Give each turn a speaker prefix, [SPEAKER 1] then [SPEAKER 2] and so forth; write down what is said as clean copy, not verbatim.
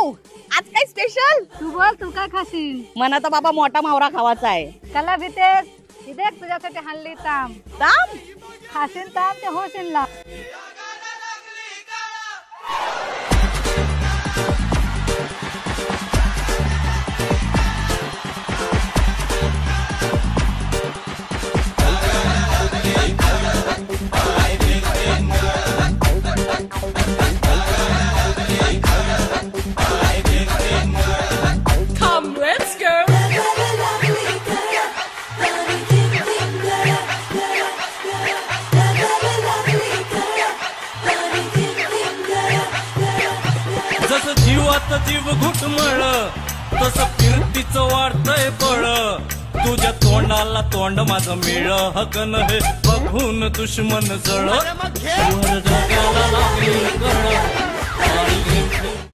[SPEAKER 1] आज काय स्पेशल?
[SPEAKER 2] तू बोल, तू काय खाशील?
[SPEAKER 1] मला तर बाबा मोठा मावरा खावाचा आहे.
[SPEAKER 2] त्याला भीतेस इथे तुझ्यासाठी हाणली ताम.
[SPEAKER 1] ताम
[SPEAKER 2] खाशील ताम ते होशील ला.
[SPEAKER 3] जसं जीवात जीव घुटमळ तसं फिरतीचं वाढतंय बळ. तुझ्या तोंडाला तोंड माझं मिळ हकन हे बघून दुश्मन जळ. वर जगाला लागली कळ.